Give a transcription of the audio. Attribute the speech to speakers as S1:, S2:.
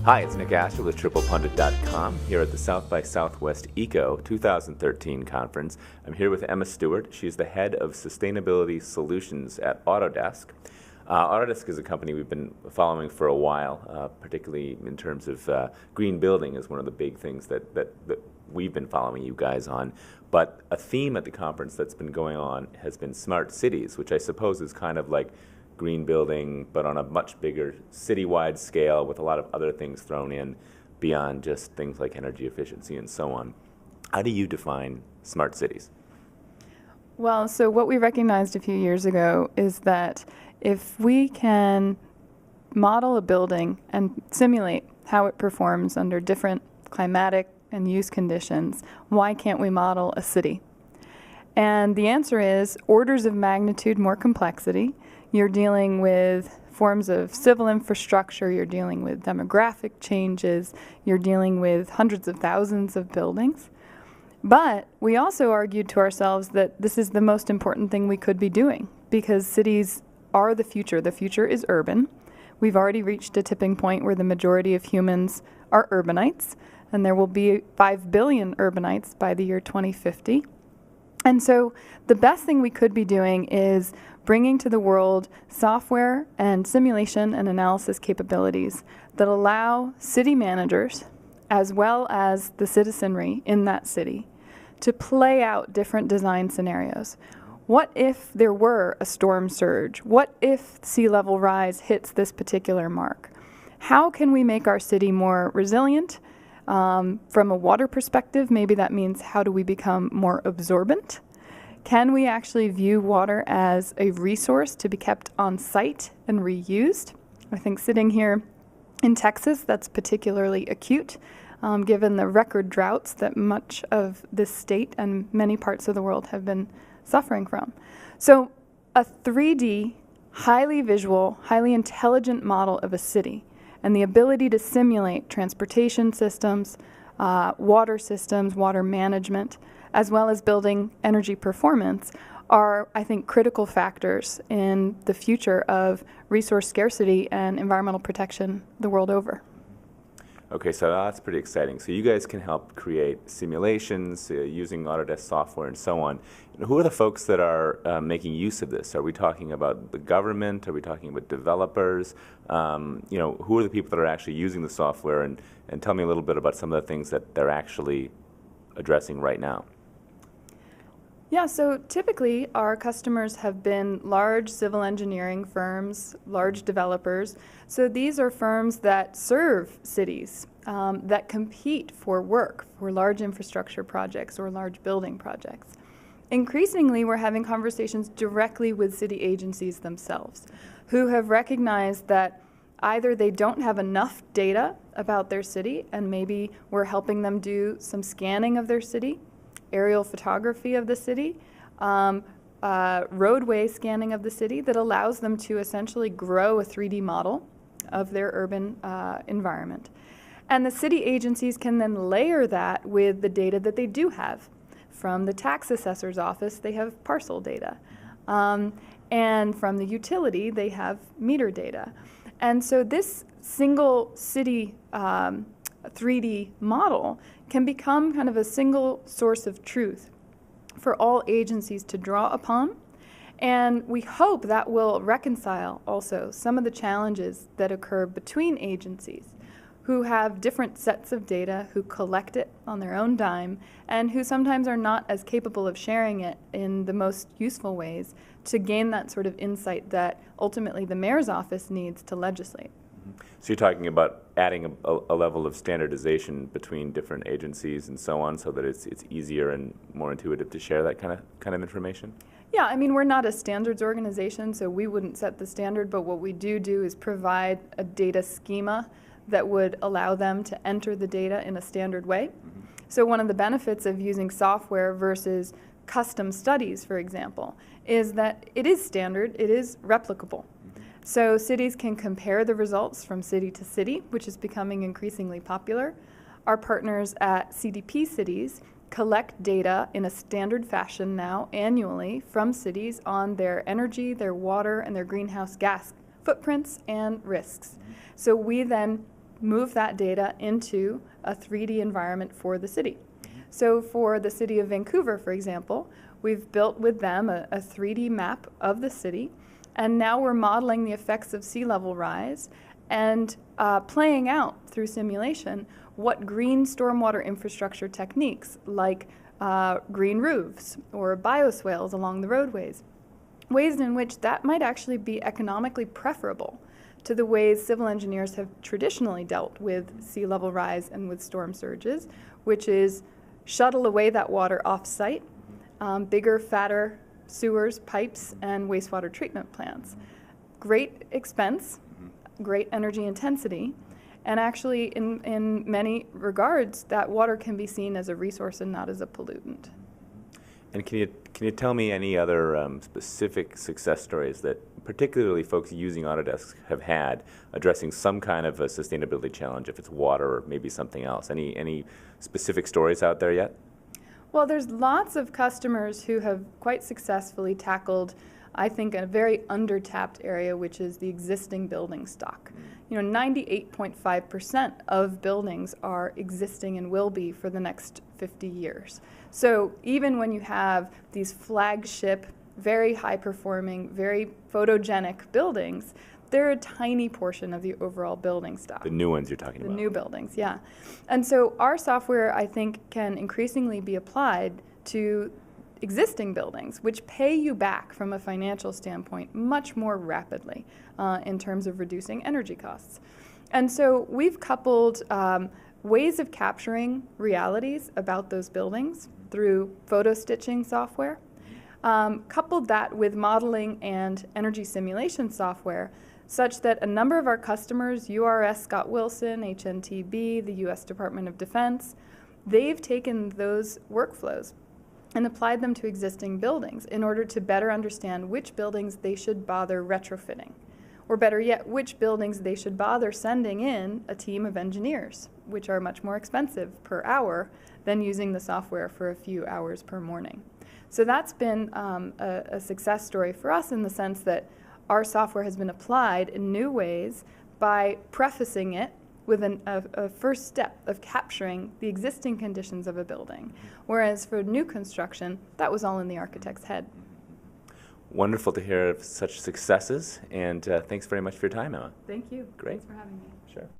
S1: Hi, it's Nick Asher with TriplePundit.com here at the South by Southwest Eco 2013 conference. I'm here with Emma Stewart. She's the head of Sustainability Solutions at Autodesk. Autodesk is a company we've been following for a while, particularly in terms of green building is one of the big things that we've been following you guys on. But a theme at the conference that's been going on has been smart cities, which I suppose is kind of like green building, but on a much bigger citywide scale with a lot of other things thrown in beyond just things like energy efficiency and so on. How do you define smart cities?
S2: Well, so what we recognized a few years ago is that if we can model a building and simulate how it performs under different climatic and use conditions, why can't we model a city? And the answer is orders of magnitude more complexity. You're dealing with forms of civil infrastructure, you're dealing with demographic changes, you're dealing with hundreds of thousands of buildings. But we also argued to ourselves that this is the most important thing we could be doing because cities are the future. The future is urban. We've already reached a tipping point where the majority of humans are urbanites, and there will be 5 billion urbanites by the year 2050. And so the best thing we could be doing is bringing to the world software and simulation and analysis capabilities that allow city managers, as well as the citizenry in that city, to play out different design scenarios. What if there were a storm surge? What if sea level rise hits this particular mark? How can we make our city more resilient? From a water perspective, maybe that means how do we become more absorbent? Can we actually view water as a resource to be kept on site and reused? I think sitting here in Texas, that's particularly acute, given the record droughts that much of this state and many parts of the world have been suffering from. So a 3D, highly visual, highly intelligent model of a city and the ability to simulate transportation systems, water management, as well as building energy performance are, I think, critical factors in the future of resource scarcity and environmental protection the world over.
S1: Okay, so that's pretty exciting. So you guys can help create simulations using Autodesk software and so on. Who are the folks that are making use of this? Are we talking about the government? Are we talking about developers? Who are the people that are actually using the software? And tell me a little bit about some of the things that they're actually addressing right now.
S2: Yeah, so typically our customers have been large civil engineering firms, large developers. So these are firms that serve cities, that compete for work for large infrastructure projects or large building projects. Increasingly, we're having conversations directly with city agencies themselves who have recognized that either they don't have enough data about their city and maybe we're helping them do some scanning of their city, aerial photography of the city, roadway scanning of the city that allows them to essentially grow a 3D model of their urban environment. And the city agencies can then layer that with the data that they do have. From the tax assessor's office, they have parcel data. And from the utility, they have meter data. And so this single city 3D model can become kind of a single source of truth for all agencies to draw upon. And we hope that will reconcile also some of the challenges that occur between agencies who have different sets of data, who collect it on their own dime, and who sometimes are not as capable of sharing it in the most useful ways to gain that sort of insight that ultimately the mayor's office needs to legislate.
S1: So you're talking about adding a level of standardization between different agencies and so on, so that it's easier and more intuitive to share that kind of information?
S2: Yeah, I mean, we're not a standards organization, so we wouldn't set the standard, but what we do is provide a data schema that would allow them to enter the data in a standard way. Mm-hmm. So one of the benefits of using software versus custom studies, for example, is that it is standard, it is replicable. So cities can compare the results from city to city, which is becoming increasingly popular. Our partners at CDP Cities collect data in a standard fashion now annually from cities on their energy, their water, and their greenhouse gas footprints and risks. So we then move that data into a 3D environment for the city. So for the city of Vancouver, for example, we've built with them a 3D map of the city, and now we're modeling the effects of sea level rise and playing out through simulation what green stormwater infrastructure techniques like green roofs or bioswales along the roadways, ways in which that might actually be economically preferable to the ways civil engineers have traditionally dealt with sea level rise and with storm surges, which is shuttle away that water off-site, bigger, fatter sewers, pipes, and wastewater treatment plants. Great expense, great energy intensity, and actually in many regards, that water can be seen as a resource and not as a pollutant.
S1: And can you tell me any other specific success stories that particularly folks using Autodesk have had addressing some kind of a sustainability challenge, if it's water or maybe something else? Any specific stories out there yet?
S2: Well, there's lots of customers who have quite successfully tackled, I think, a very under-tapped area, which is the existing building stock. 98.5% of buildings are existing and will be for the next 50 years. So even when you have these flagship, very high-performing, very photogenic buildings, they're a tiny portion of the overall building stock.
S1: The new ones you're talking about.
S2: The new buildings, yeah. And so our software, I think, can increasingly be applied to existing buildings, which pay you back from a financial standpoint much more rapidly in terms of reducing energy costs. And so we've coupled ways of capturing realities about those buildings through photo stitching software, coupled that with modeling and energy simulation software, such that a number of our customers, URS Scott Wilson, HNTB, the U.S. Department of Defense, they've taken those workflows and applied them to existing buildings in order to better understand which buildings they should bother retrofitting, or better yet, which buildings they should bother sending in a team of engineers, which are much more expensive per hour than using the software for a few hours per morning. So that's been a success story for us in the sense that our software has been applied in new ways by prefacing it with a first step of capturing the existing conditions of a building. Whereas for new construction, that was all in the architect's head.
S1: Wonderful to hear of such successes, and thanks very much for your time, Emma.
S2: Thank you.
S1: Great.
S2: Thanks for having me.